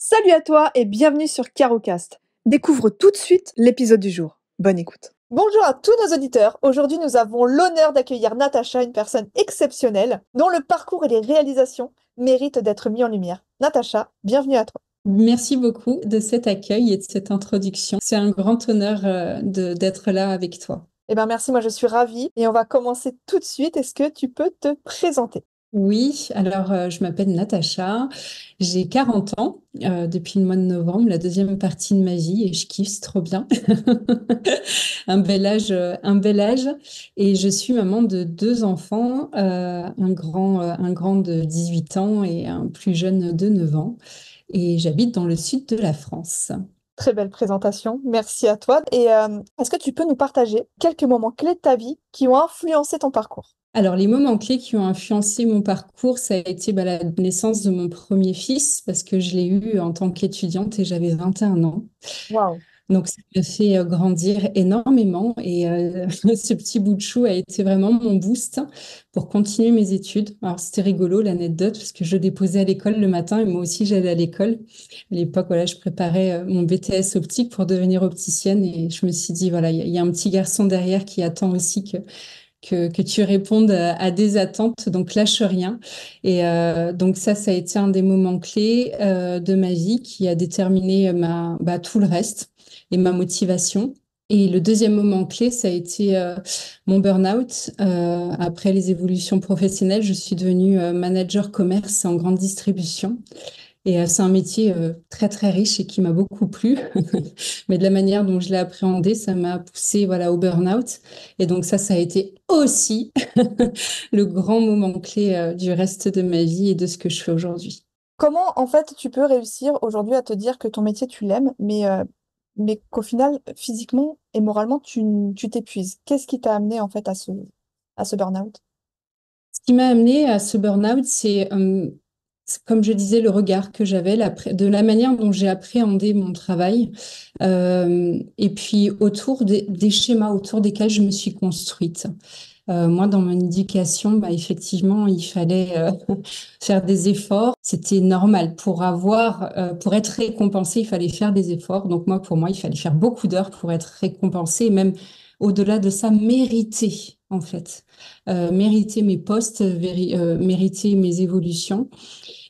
Salut à toi et bienvenue sur Carocast. Découvre tout de suite l'épisode du jour. Bonne écoute. Bonjour à tous nos auditeurs. Aujourd'hui, nous avons l'honneur d'accueillir Natacha, une personne exceptionnelle, dont le parcours et les réalisations méritent d'être mis en lumière. Natacha, bienvenue à toi. Merci beaucoup de cet accueil et de cette introduction. C'est un grand honneur d'être là avec toi. Eh bien, merci, moi je suis ravie et on va commencer tout de suite. Est-ce que tu peux te présenter? Oui, alors je m'appelle Natacha, j'ai 40 ans depuis le mois de novembre, la deuxième partie de ma vie et je kiffe, c'est trop bien. Un bel âge. Et je suis maman de deux enfants, un grand de 18 ans et un plus jeune de 9 ans. Et j'habite dans le sud de la France. Très belle présentation, merci à toi. Et est-ce que tu peux nous partager quelques moments clés de ta vie qui ont influencé ton parcours? Alors, les moments clés qui ont influencé mon parcours, ça a été la naissance de mon premier fils, parce que je l'ai eu en tant qu'étudiante et j'avais 21 ans. Waouh. Donc, ça m'a fait grandir énormément et ce petit bout de chou a été vraiment mon boost pour continuer mes études. Alors, c'était rigolo l'anecdote, parce que je le déposais à l'école le matin et moi aussi j'allais à l'école. À l'époque, voilà, je préparais mon BTS optique pour devenir opticienne et je me suis dit, voilà, il y a un petit garçon derrière qui attend aussi que tu répondes à des attentes, donc lâche rien. Et donc ça a été un des moments clés de ma vie qui a déterminé tout le reste et ma motivation. Et le deuxième moment clé, ça a été mon burn-out. Après les évolutions professionnelles, je suis devenue manager commerce en grande distribution. Et c'est un métier très très riche et qui m'a beaucoup plu. Mais de la manière dont je l'ai appréhendé, ça m'a poussé voilà, au burn-out. Et donc ça a été aussi le grand moment clé du reste de ma vie et de ce que je fais aujourd'hui. Comment, en fait, tu peux réussir aujourd'hui à te dire que ton métier, tu l'aimes, mais qu'au final, physiquement et moralement, tu t'épuises? Qu'est-ce qui t'a amené, en fait, à ce burn-out? Ce qui m'a amené à ce burn-out, c'est, comme je disais, le regard que j'avais, de la manière dont j'ai appréhendé mon travail, et puis autour des schémas autour desquels je me suis construite. Moi, dans mon éducation, effectivement, il fallait faire des efforts. C'était normal. Pour être récompensé, il fallait faire des efforts. Donc moi, pour moi, il fallait faire beaucoup d'heures pour être récompensé, et même au-delà de ça, mériter, en fait. Mériter mes postes, mériter mes évolutions.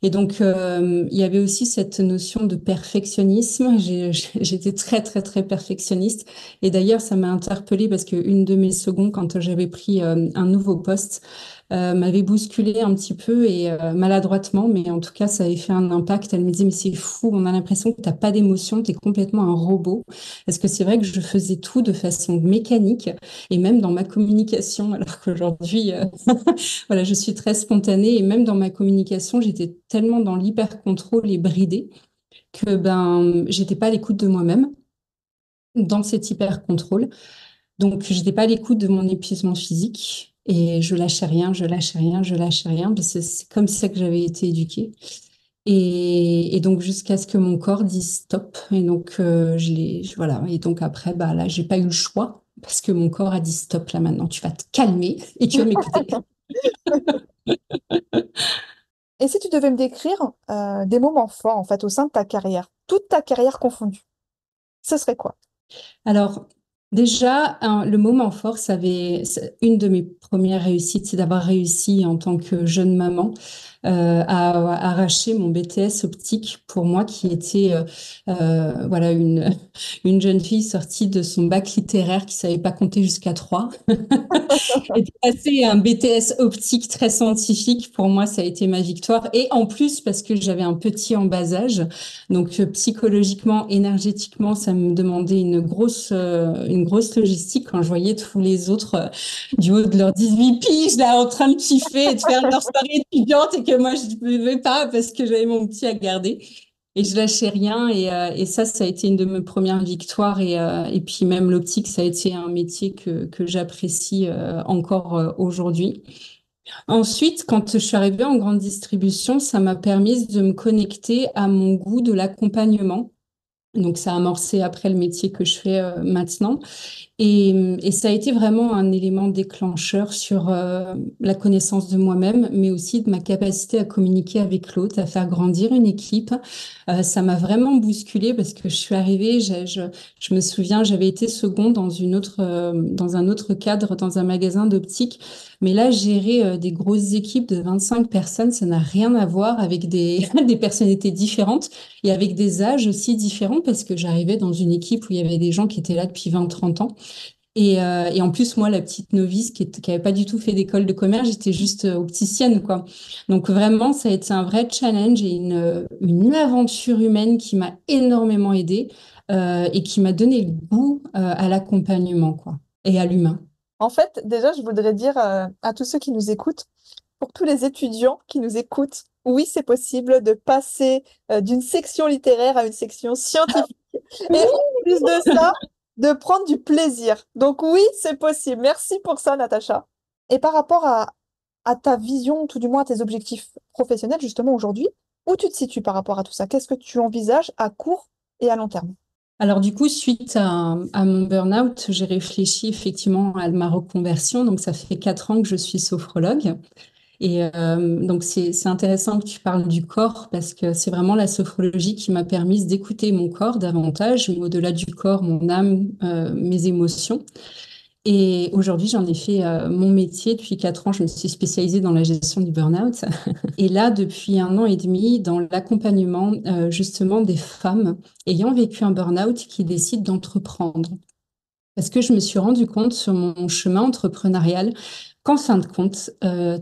Et donc, il y avait aussi cette notion de perfectionnisme. J'étais très, très, très perfectionniste. Et d'ailleurs, ça m'a interpellée parce qu'une de mes secondes, quand j'avais pris un nouveau poste, m'avait bousculée un petit peu et maladroitement, mais en tout cas, ça avait fait un impact. Elle me disait, mais c'est fou, on a l'impression que tu n'as pas d'émotion, tu es complètement un robot. Parce que c'est vrai que je faisais tout de façon mécanique et même dans ma communication, alors qu'aujourd'hui, voilà, je suis très spontanée et même dans ma communication, j'étais tellement dans l'hyper-contrôle et bridée que j'étais pas à l'écoute de moi-même dans cet hyper-contrôle. Donc, j'étais pas à l'écoute de mon épuisement physique et je lâchais rien, je lâchais rien, je lâchais rien. Parce que c'est comme ça que j'avais été éduquée. Et donc, jusqu'à ce que mon corps dise stop. Et donc, voilà. Et donc, après, là, j'ai pas eu le choix parce que mon corps a dit stop. Là, maintenant, tu vas te calmer et tu vas m'écouter. Et si tu devais me décrire des moments forts, en fait, au sein de ta carrière, toute ta carrière confondue, ce serait quoi? Alors, déjà, le moment fort, une de mes premières réussites, c'est d'avoir réussi en tant que jeune maman à arracher mon BTS optique pour moi, qui était voilà une jeune fille sortie de son bac littéraire qui savait pas compter jusqu'à 3. Et de passer à un BTS optique très scientifique, pour moi, ça a été ma victoire. Et en plus, parce que j'avais un petit en bas âge, donc psychologiquement, énergétiquement, ça me demandait une grosse logistique quand je voyais tous les autres du haut de leurs 18 piges là en train de kiffer et de faire leur soirée étudiante et que moi, je ne pouvais pas parce que j'avais mon petit à garder. Et je lâchais rien et ça a été une de mes premières victoires et puis même l'optique, ça a été un métier que j'apprécie encore aujourd'hui. Ensuite, quand je suis arrivée en grande distribution, ça m'a permis de me connecter à mon goût de l'accompagnement. Donc, ça a amorcé après le métier que je fais maintenant. Et ça a été vraiment un élément déclencheur sur la connaissance de moi-même, mais aussi de ma capacité à communiquer avec l'autre, à faire grandir une équipe. Ça m'a vraiment bousculée parce que je suis arrivée, je me souviens, j'avais été seconde dans un autre cadre, dans un magasin d'optique. Mais là, gérer des grosses équipes de 25 personnes, ça n'a rien à voir avec des personnalités différentes et avec des âges aussi différents parce que j'arrivais dans une équipe où il y avait des gens qui étaient là depuis 20, 30 ans. Et en plus, moi, la petite novice qui avait pas du tout fait d'école de commerce, j'étais juste opticienne, quoi. Donc vraiment, ça a été un vrai challenge et une aventure humaine qui m'a énormément aidée et qui m'a donné le goût à l'accompagnement, quoi, et à l'humain. En fait, déjà, je voudrais dire à tous ceux qui nous écoutent, pour tous les étudiants qui nous écoutent, oui, c'est possible de passer d'une section littéraire à une section scientifique. Et en plus de ça, de prendre du plaisir. Donc oui, c'est possible. Merci pour ça, Natacha. Et par rapport à ta vision, tout du moins à tes objectifs professionnels, justement aujourd'hui, où tu te situes par rapport à tout ça? Qu'est-ce que tu envisages à court et à long terme? Alors du coup, suite à mon burn-out, j'ai réfléchi effectivement à ma reconversion. Donc ça fait 4 ans que je suis sophrologue. Et donc, c'est intéressant que tu parles du corps parce que c'est vraiment la sophrologie qui m'a permis d'écouter mon corps davantage, mais au-delà du corps, mon âme, mes émotions. Et aujourd'hui, j'en ai fait mon métier. Depuis 4 ans, je me suis spécialisée dans la gestion du burn-out. Et là, depuis 1 an et demi, dans l'accompagnement justement des femmes ayant vécu un burn-out qui décident d'entreprendre. Parce que je me suis rendu compte sur mon chemin entrepreneurial qu'en fin de compte,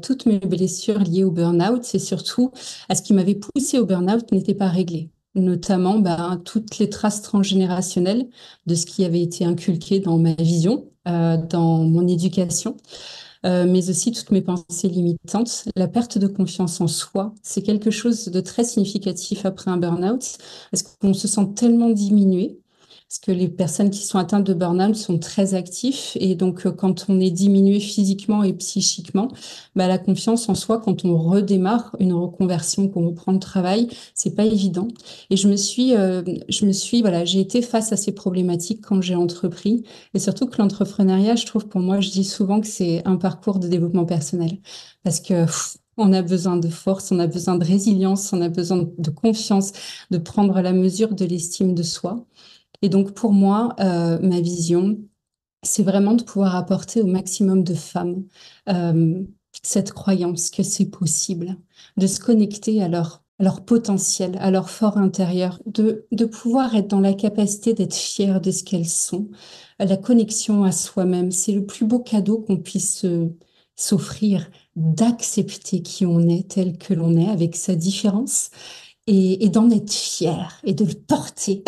toutes mes blessures liées au burn-out et surtout à ce qui m'avait poussé au burn-out n'étaient pas réglées. Notamment toutes les traces transgénérationnelles de ce qui avait été inculqué dans ma vision, dans mon éducation, mais aussi toutes mes pensées limitantes. La perte de confiance en soi, c'est quelque chose de très significatif après un burn-out, parce qu'on se sent tellement diminué. Parce que les personnes qui sont atteintes de burn-out sont très actifs et donc quand on est diminué physiquement et psychiquement, la confiance en soi, quand on redémarre une reconversion, qu'on reprend le travail, c'est pas évident. Et voilà, j'ai été face à ces problématiques quand j'ai entrepris. Et surtout que l'entrepreneuriat, je trouve, pour moi, je dis souvent que c'est un parcours de développement personnel. Parce que on a besoin de force, on a besoin de résilience, on a besoin de confiance, de prendre la mesure de l'estime de soi. Et donc, pour moi, ma vision, c'est vraiment de pouvoir apporter au maximum de femmes euh, cette croyance que c'est possible, de se connecter à leur potentiel, à leur fort intérieur, de pouvoir être dans la capacité d'être fière de ce qu'elles sont. La connexion à soi-même, c'est le plus beau cadeau qu'on puisse s'offrir, d'accepter qui on est tel que l'on est, avec sa différence et d'en être fier et de le porter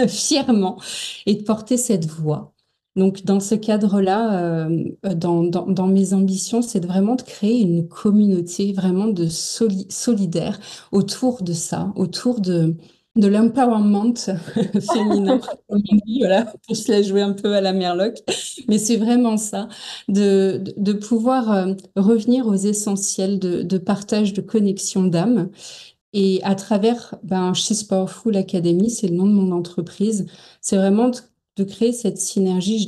fièrement et de porter cette voix. Donc, dans ce cadre-là, dans mes ambitions, c'est vraiment de créer une communauté vraiment solidaire autour de ça, autour de l'empowerment féminin, comme on dit, voilà, pour se la jouer un peu à la Merloc. Mais c'est vraiment ça, de pouvoir revenir aux essentiels de partage, de connexion d'âme et à travers She's Powerful Academy, c'est le nom de mon entreprise, c'est vraiment de créer cette synergie.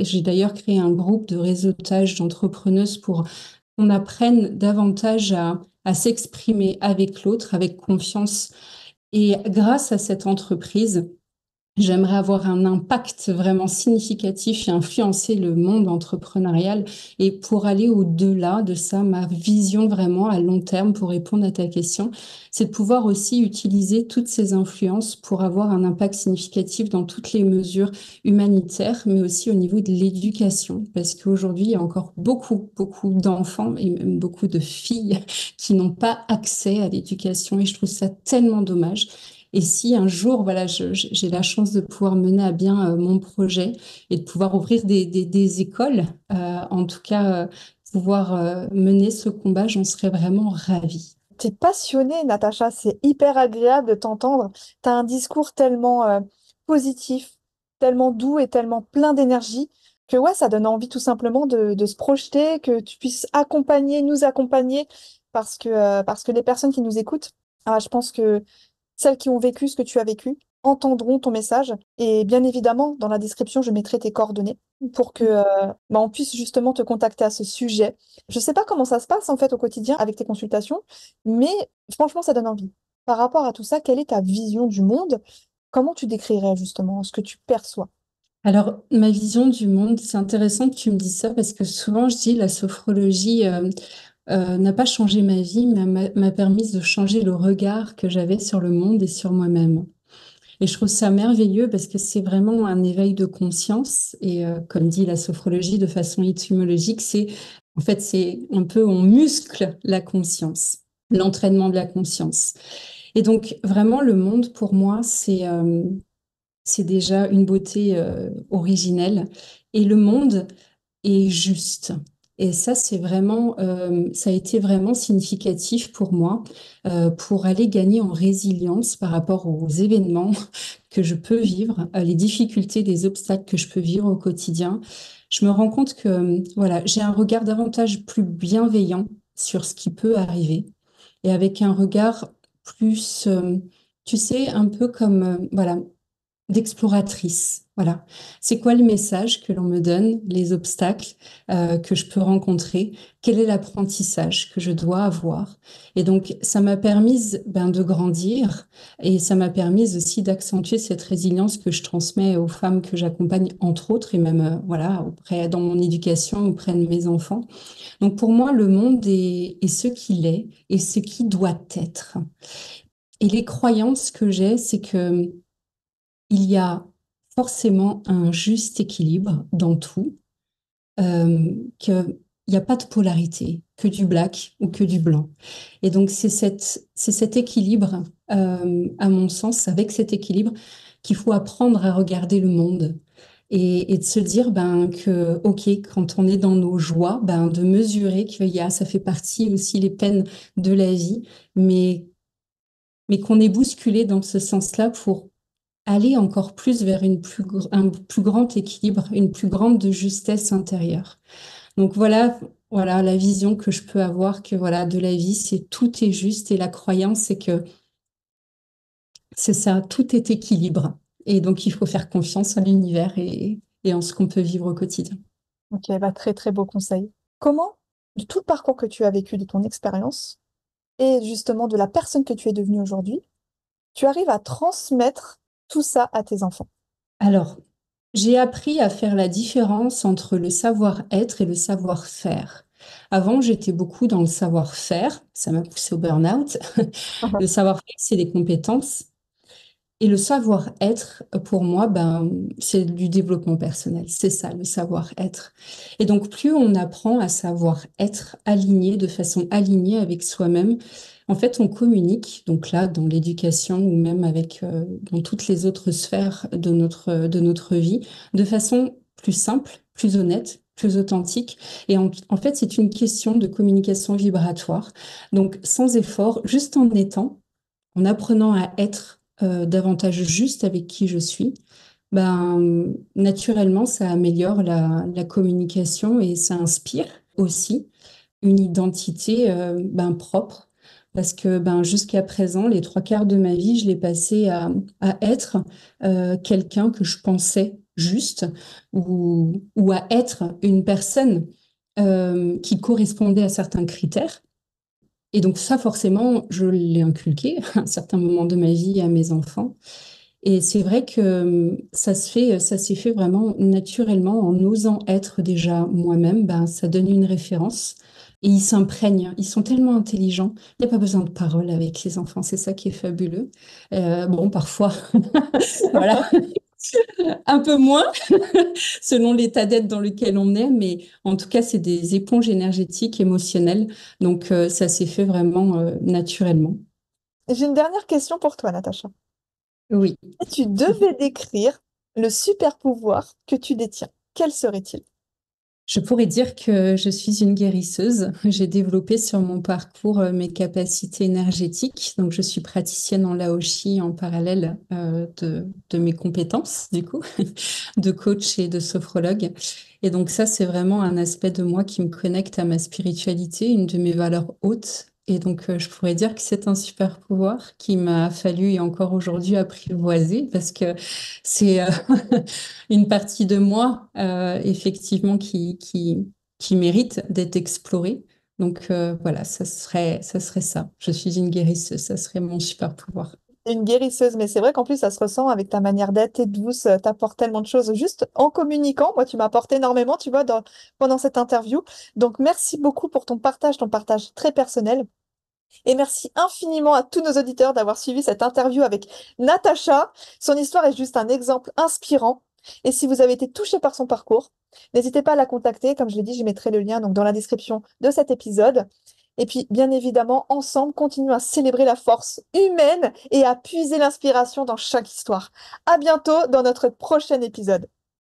J'ai d'ailleurs créé un groupe de réseautage d'entrepreneuses pour qu'on apprenne davantage à s'exprimer avec l'autre, avec confiance. Et grâce à cette entreprise, j'aimerais avoir un impact vraiment significatif et influencer le monde entrepreneurial. Et pour aller au-delà de ça, ma vision vraiment à long terme pour répondre à ta question, c'est de pouvoir aussi utiliser toutes ces influences pour avoir un impact significatif dans toutes les mesures humanitaires, mais aussi au niveau de l'éducation. Parce qu'aujourd'hui, il y a encore beaucoup, beaucoup d'enfants et même beaucoup de filles qui n'ont pas accès à l'éducation. Et je trouve ça tellement dommage. Et si un jour, voilà, j'ai la chance de pouvoir mener à bien mon projet et de pouvoir ouvrir des écoles, en tout cas, pouvoir mener ce combat, j'en serais vraiment ravie. T'es passionnée, Natacha, c'est hyper agréable de t'entendre. T'as un discours tellement positif, tellement doux et tellement plein d'énergie que ouais, ça donne envie tout simplement de se projeter, que tu puisses accompagner, nous accompagner, parce que les personnes qui nous écoutent, je pense que celles qui ont vécu ce que tu as vécu entendront ton message. Et bien évidemment, dans la description, je mettrai tes coordonnées pour que on puisse justement te contacter à ce sujet. Je ne sais pas comment ça se passe en fait au quotidien avec tes consultations, mais franchement, ça donne envie. Par rapport à tout ça, quelle est ta vision du monde? Comment tu décrirais justement ce que tu perçois? Alors, ma vision du monde, c'est intéressant que tu me dises ça parce que souvent je dis la sophrologie n'a pas changé ma vie, mais m'a permis de changer le regard que j'avais sur le monde et sur moi-même. Et je trouve ça merveilleux parce que c'est vraiment un éveil de conscience. Et comme dit la sophrologie de façon étymologique, c'est un peu, on muscle la conscience, l'entraînement de la conscience. Et donc, vraiment, le monde, pour moi, c'est déjà une beauté originelle. Et le monde est juste. Et ça, ça a été vraiment significatif pour moi, pour aller gagner en résilience par rapport aux événements que je peux vivre, les difficultés, les obstacles que je peux vivre au quotidien. Je me rends compte que, voilà, j'ai un regard davantage plus bienveillant sur ce qui peut arriver et avec un regard plus, tu sais, un peu comme, voilà, d'exploratrice. Voilà. C'est quoi le message que l'on me donne, les obstacles que je peux rencontrer, quel est l'apprentissage que je dois avoir. Et donc, ça m'a permis de grandir et ça m'a permis aussi d'accentuer cette résilience que je transmets aux femmes que j'accompagne, entre autres, et même voilà, dans mon éducation, auprès de mes enfants. Donc, pour moi, le monde est ce qu'il est et ce qui doit être. Et les croyances que j'ai, c'est que il y a forcément un juste équilibre dans tout, qu'il n'y a pas de polarité, que du black ou que du blanc. Et donc, c'est cet équilibre, à mon sens, avec cet équilibre, qu'il faut apprendre à regarder le monde. Et de se dire que, OK, quand on est dans nos joies, de mesurer ça fait partie aussi les peines de la vie, mais, mais qu'on est bousculé dans ce sens-là pour aller encore plus vers un plus grand équilibre, une plus grande justesse intérieure. Donc voilà la vision que je peux avoir que voilà de la vie, c'est tout est juste et la croyance c'est que c'est ça, tout est équilibre. Et donc il faut faire confiance à l'univers et en ce qu'on peut vivre au quotidien. Ok, bah très très beau conseil. Comment, de tout le parcours que tu as vécu, de ton expérience, et justement de la personne que tu es devenue aujourd'hui, tu arrives à transmettre tout ça à tes enfants? Alors, j'ai appris à faire la différence entre le savoir-être et le savoir-faire. Avant, j'étais beaucoup dans le savoir-faire, ça m'a poussé au burn-out. Le savoir-faire, c'est des compétences. Et le savoir-être, pour moi, c'est du développement personnel. C'est ça, le savoir-être. Et donc, plus on apprend à savoir être aligné, de façon alignée avec soi-même, en fait, on communique, donc là, dans l'éducation ou même dans toutes les autres sphères de notre vie, de façon plus simple, plus honnête, plus authentique. Et en fait, c'est une question de communication vibratoire. Donc, sans effort, juste en étant, en apprenant à être davantage juste avec qui je suis, naturellement, ça améliore la communication et ça inspire aussi une identité propre. Parce que jusqu'à présent, les trois quarts de ma vie, je l'ai passé à être quelqu'un que je pensais juste ou à être une personne qui correspondait à certains critères. Et donc ça, forcément, je l'ai inculqué à un certain moment de ma vie à mes enfants. Et c'est vrai que ça s'est fait vraiment naturellement en osant être déjà moi-même. Ça donne une référence et ils s'imprègnent. Ils sont tellement intelligents. Il n'y a pas besoin de parole avec les enfants. C'est ça qui est fabuleux. Bon, parfois, voilà, un peu moins selon l'état d'être dans lequel on est, mais en tout cas, c'est des éponges énergétiques, émotionnelles. Donc, ça s'est fait vraiment naturellement. J'ai une dernière question pour toi, Natacha. Oui. Si tu devais décrire le super pouvoir que tu détiens, quel serait-il? Je pourrais dire que je suis une guérisseuse. J'ai développé sur mon parcours mes capacités énergétiques. Donc, je suis praticienne en Laoshi en parallèle de mes compétences, du coup, de coach et de sophrologue. Et donc, ça, c'est vraiment un aspect de moi qui me connecte à ma spiritualité, une de mes valeurs hautes. Et donc, je pourrais dire que c'est un super pouvoir qui m'a fallu et encore aujourd'hui apprivoiser parce que c'est une partie de moi, effectivement, qui mérite d'être explorée. Donc, voilà, ça serait ça. Je suis une guérisseuse, ça serait mon super pouvoir. T'es une guérisseuse, mais c'est vrai qu'en plus, ça se ressent avec ta manière d'être, t'es douce, t'apportes tellement de choses juste en communiquant. Moi, tu m'apportes énormément, tu vois, pendant cette interview. Donc, merci beaucoup pour ton partage très personnel. Et merci infiniment à tous nos auditeurs d'avoir suivi cette interview avec Natacha. Son histoire est juste un exemple inspirant. Et si vous avez été touché par son parcours, n'hésitez pas à la contacter. Comme je l'ai dit, je mettrai le lien donc dans la description de cet épisode. Et puis, bien évidemment, ensemble, continuons à célébrer la force humaine et à puiser l'inspiration dans chaque histoire. À bientôt dans notre prochain épisode.